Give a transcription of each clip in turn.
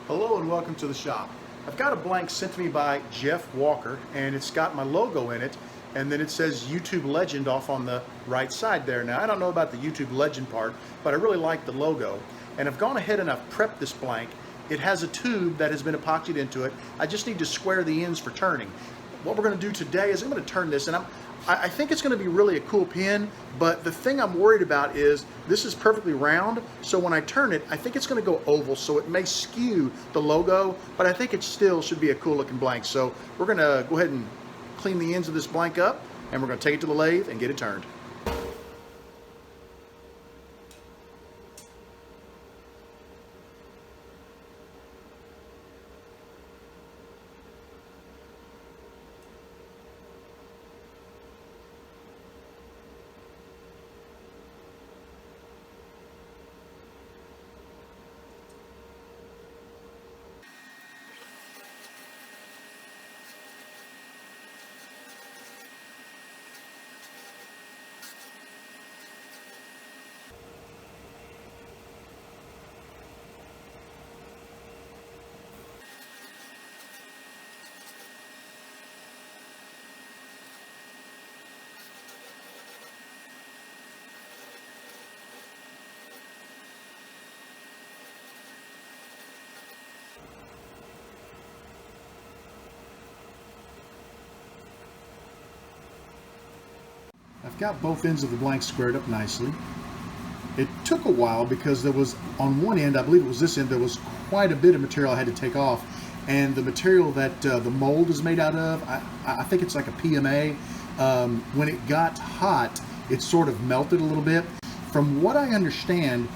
Hello and welcome to the shop. I've got a blank sent to me by Jeff Walker, and it's got my logo in it, and then it says YouTube Legend off on the right side there. Now I don't know about the YouTube Legend part, but I really like the logo, and I've gone ahead and I've prepped this blank. It has a tube that has been epoxied into it. I just need to square the ends for turning. What we're going to do today is I'm going to turn this, and I think it's going to be really a cool pin, but the thing I'm worried about is this is perfectly round, so when I turn it, I think it's going to go oval, so it may skew the logo, but I think it still should be a cool looking blank. So we're going to go ahead and clean the ends of this blank up, and we're going to take it to the lathe and get it turned. I've got both ends of the blank squared up nicely. It took a while because there was, on one end, I believe it was this end, there was quite a bit of material I had to take off. And the material that the mold is made out of, I think it's like a PMA. When it got hot, it sort of melted a little bit. From what I understand,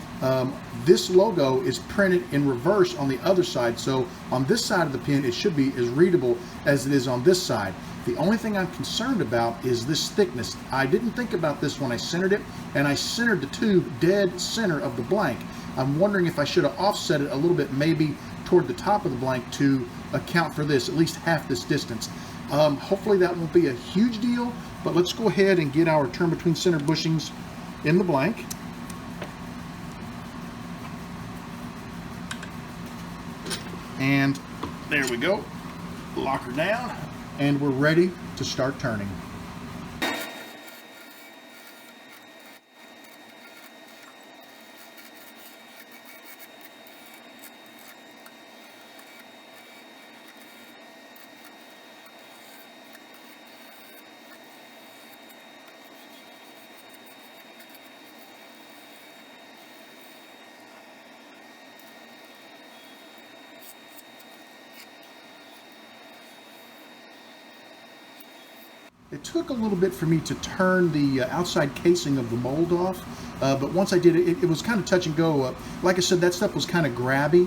this logo is printed in reverse on the other side. So on this side of the pin, it should be as readable as it is on this side. The only thing I'm concerned about is this thickness. I didn't think about this when I centered it, and I centered the tube dead center of the blank. I'm wondering if I should have offset it a little bit, maybe toward the top of the blank, to account for this, at least half this distance. Hopefully that won't be a huge deal, but let's go ahead and get our turn between center bushings in the blank. And there we go. Lock her down, and we're ready to start turning. It took a little bit for me to turn the outside casing of the mold off, but once I did it, it was kind of touch and go. Like I said, that stuff was kind of grabby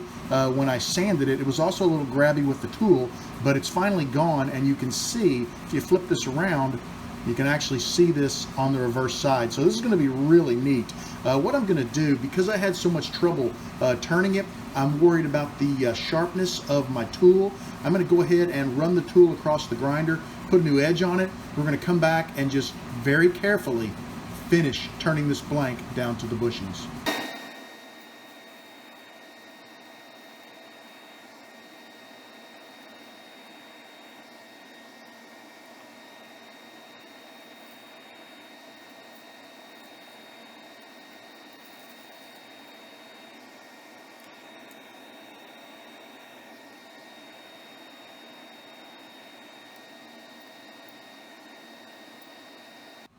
when I sanded it. It was also a little grabby with the tool, but it's finally gone, and you can see, if you flip this around, you can actually see this on the reverse side. So this is going to be really neat. What I'm going to do, because I had so much trouble turning it, I'm worried about the sharpness of my tool. I'm going to go ahead and run the tool across the grinder, put a new edge on it. We're going to come back and just very carefully finish turning this blank down to the bushings.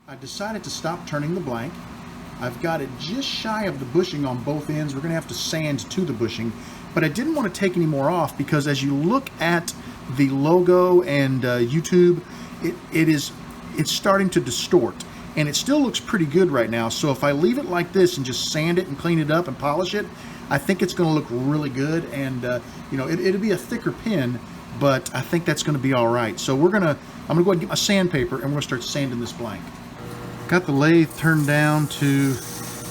I decided to stop turning the blank. I've got it just shy of the bushing on both ends. We're going to have to sand to the bushing, but I didn't want to take any more off because as you look at the logo and YouTube, it's starting to distort, and it still looks pretty good right now. So if I leave it like this and just sand it and clean it up and polish it, I think it's going to look really good, and you know, it'll be a thicker pin, but I think that's going to be all right. So I'm going to go ahead and get my sandpaper, and we're going to start sanding this blank. Got the lathe turned down to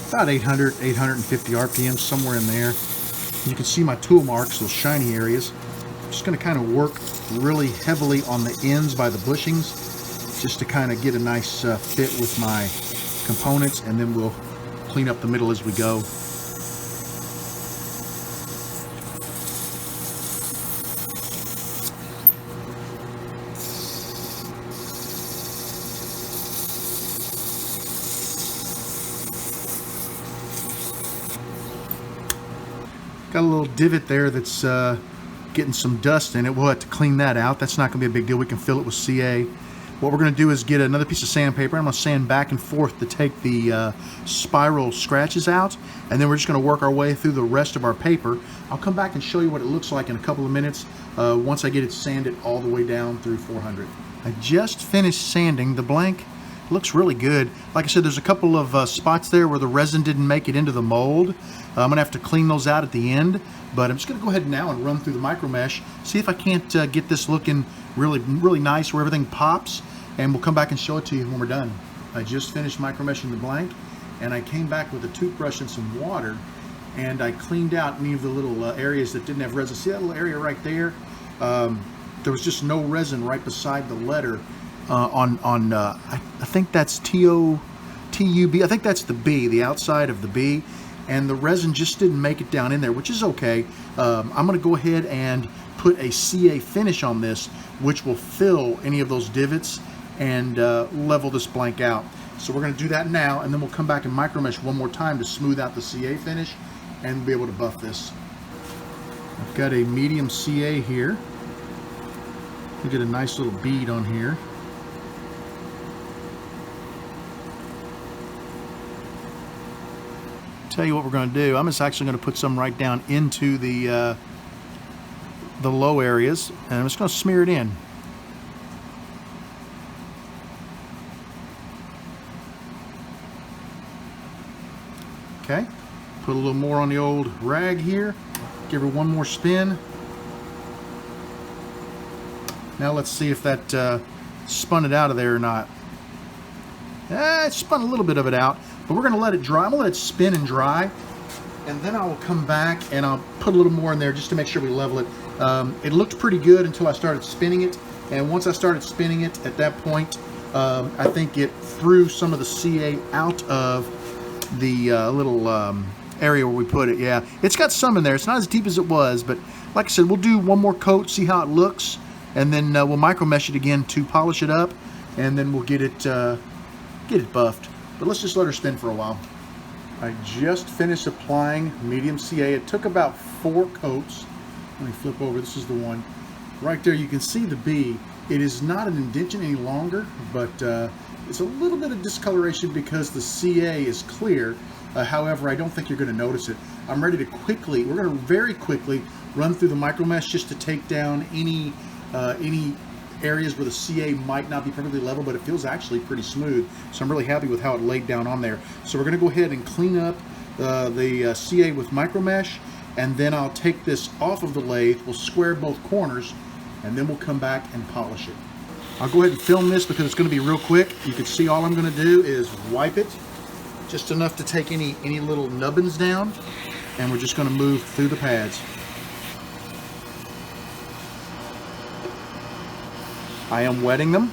about 850 RPM, somewhere in there. You can see my tool marks, those shiny areas. I'm just going to kind of work really heavily on the ends by the bushings, just to kind of get a nice fit with my components, and then we'll clean up the middle as we go. Got a little divot there that's getting some dust in it. We'll have to clean that out. That's not going to be a big deal. We can fill it with CA. What we're going to do is get another piece of sandpaper. I'm going to sand back and forth to take the spiral scratches out, and then we're just going to work our way through the rest of our paper. I'll come back and show you what it looks like in a couple of minutes once I get it sanded all the way down through 400. I just finished sanding the blank. Looks really good. Like I said, there's a couple of spots there where the resin didn't make it into the mold. I'm gonna have to clean those out at the end, but I'm just gonna go ahead now and run through the micro mesh, see if I can't get this looking really nice where everything pops, and we'll come back and show it to you when we're done. I just finished micro meshing the blank, and I came back with a toothbrush and some water, and I cleaned out any of the little areas that didn't have resin. See that little area right there? There was just no resin right beside the letter I think that's T-U-B. I think that's the B, the outside of the B, and the resin just didn't make it down in there, which is okay. I'm going to go ahead and put a CA finish on this, which will fill any of those divots and level this blank out. So we're going to do that now, and then we'll come back and micro mesh one more time to smooth out the CA finish and be able to buff this. I've got a medium CA here. We get a nice little bead on here. Tell you what we're going to do. I'm just actually going to put some right down into the low areas, and I'm just going to smear it in. Okay, put a little more on the old rag here. Give her one more spin. Now let's see if that spun it out of there or not. It spun a little bit of it out, but we're going to let it dry. I'm going to let it spin and dry, and then I will come back and I'll put a little more in there just to make sure we level it. It looked pretty good until I started spinning it, and once I started spinning it, at that point, I think it threw some of the CA out of the little area where we put it. Yeah, it's got some in there. It's not as deep as it was, but like I said, we'll do one more coat, see how it looks, and then we'll micro mesh it again to polish it up, and then we'll get it buffed. But let's just let her spin for a while. I just finished applying medium CA. It took about 4 coats. Let me flip over. This is the one. Right there you can see the B. It is not an indentation any longer, but it's a little bit of discoloration because the CA is clear. However, I don't think you're going to notice it. I'm ready to quickly, we're going to very quickly run through the micro mesh just to take down any areas where the CA might not be perfectly level, but it feels actually pretty smooth. So I'm really happy with how it laid down on there. So we're going to go ahead and clean up the CA with micro mesh, and then I'll take this off of the lathe. We'll square both corners, and then we'll come back and polish it. I'll go ahead and film this because it's going to be real quick. You can see all I'm going to do is wipe it, just enough to take any little nubbins down, and we're just going to move through the pads. I am wetting them.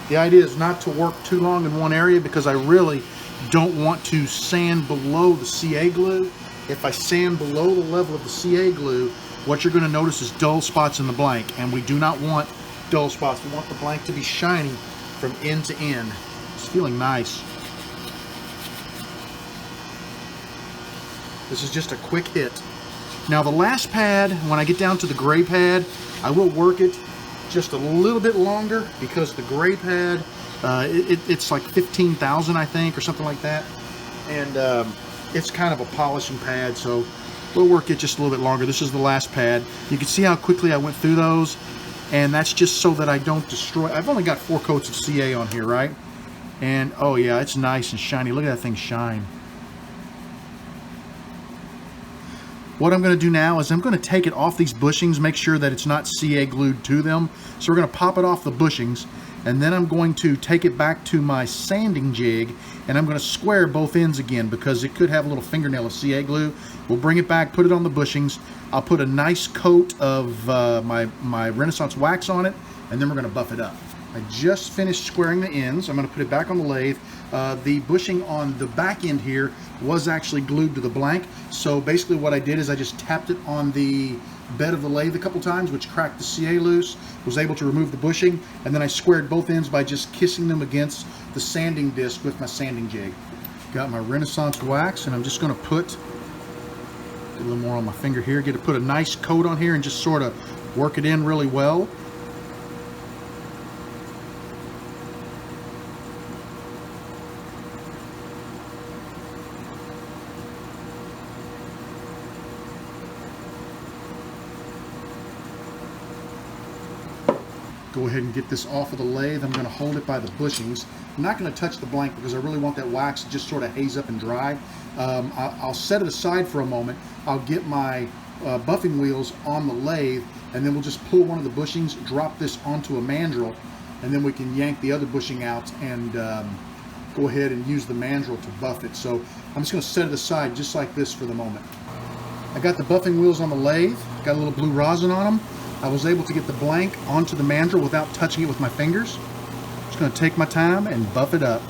The idea is not to work too long in one area because I really don't want to sand below the CA glue. If I sand below the level of the CA glue, what you're going to notice is dull spots in the blank, and we do not want dull spots. We want the blank to be shiny from end to end. It's feeling nice. This is just a quick hit. Now the last pad, when I get down to the gray pad, I will work it just a little bit longer because the gray pad, it's like 15,000 I think, or something like that. And it's kind of a polishing pad, so we'll work it just a little bit longer. This is the last pad. You can see how quickly I went through those, and that's just so that I don't destroy. I've only got 4 coats of CA on here, right? And oh yeah, it's nice and shiny. Look at that thing shine. What I'm going to do now is I'm going to take it off these bushings, make sure that it's not CA glued to them. So we're going to pop it off the bushings, and then I'm going to take it back to my sanding jig, and I'm going to square both ends again because it could have a little fingernail of CA glue. We'll bring it back, put it on the bushings. I'll put a nice coat of my Renaissance wax on it, and then we're going to buff it up. I just finished squaring the ends. I'm going to put it back on the lathe. The bushing on the back end here was actually glued to the blank. So basically what I did is I just tapped it on the bed of the lathe a couple times, which cracked the CA loose, was able to remove the bushing, and then I squared both ends by just kissing them against the sanding disc with my sanding jig. Got my Renaissance wax, and I'm just going to put a little more on my finger here. Get to put a nice coat on here and just sort of work it in really well. Go ahead and get this off of the lathe. I'm going to hold it by the bushings. I'm not going to touch the blank because I really want that wax to just sort of haze up and dry. I'll set it aside for a moment. I'll get my buffing wheels on the lathe, and then we'll just pull one of the bushings, drop this onto a mandrel, and then we can yank the other bushing out and go ahead and use the mandrel to buff it. So I'm just going to set it aside just like this for the moment. I got the buffing wheels on the lathe, got a little blue rosin on them. I was able to get the blank onto the mandrel without touching it with my fingers. Just going to take my time and buff it up.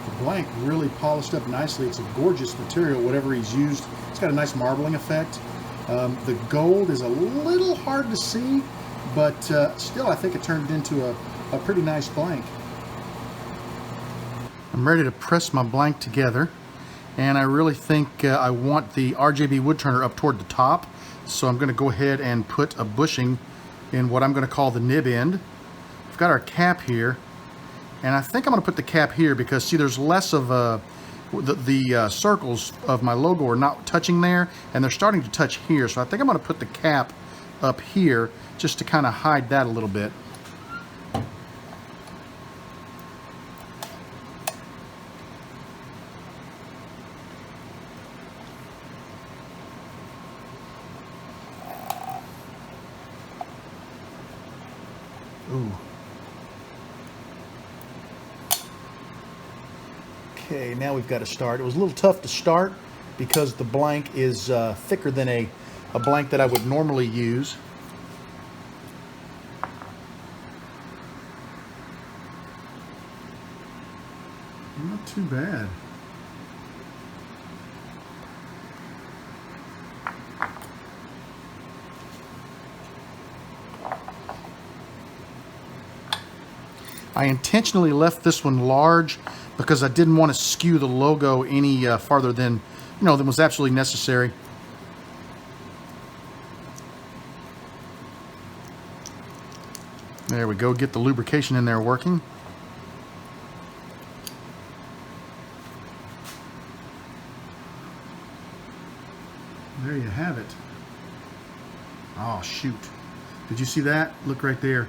The blank really polished up nicely. It's a gorgeous material, whatever he's used. It's got a nice marbling effect. The gold is a little hard to see, but still I think it turned into a pretty nice blank. I'm ready to press my blank together, and I really think I want the RJB wood turner up toward the top, so I'm going to go ahead and put a bushing in what I'm going to call the nib end. We've got our cap here, and I think I'm going to put the cap here because see there's less of the circles of my logo are not touching there, and they're starting to touch here, so I think I'm going to put the cap up here just to kind of hide that a little bit. Ooh. Okay, now we've got to start. It was a little tough to start because the blank is thicker than a blank that I would normally use. Not too bad. I intentionally left this one large because I didn't want to skew the logo any farther than was absolutely necessary. There we go. Get the lubrication in there working. There you have it. Oh shoot! Did you see that? Look right there.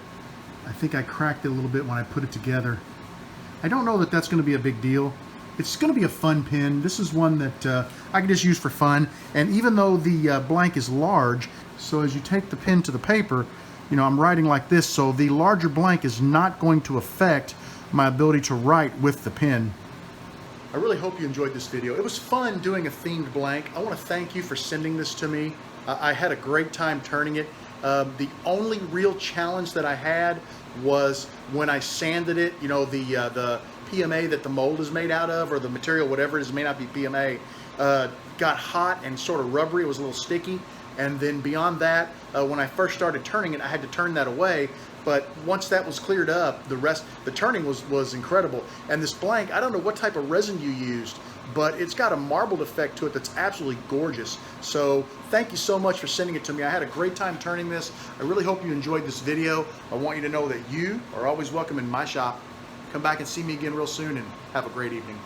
I think I cracked it a little bit when I put it together. I don't know that that's going to be a big deal. It's going to be a fun pin. This is one that I can just use for fun. And even though the blank is large, so as you take the pin to the paper, I'm writing like this, so the larger blank is not going to affect my ability to write with the pen. I really hope you enjoyed this video. It was fun doing a themed blank. I want to thank you for sending this to me. I had a great time turning it. The only real challenge that I had was when I sanded it, the PMA that the mold is made out of, or the material, whatever it is, may not be PMA, got hot and sort of rubbery. It was a little sticky. And then beyond that, when I first started turning it, I had to turn that away. But once that was cleared up, the turning was incredible. And this blank, I don't know what type of resin you used, but it's got a marbled effect to it that's absolutely gorgeous. So thank you so much for sending it to me. I had a great time turning this. I really hope you enjoyed this video. I want you to know that you are always welcome in my shop. Come back and see me again real soon, and have a great evening.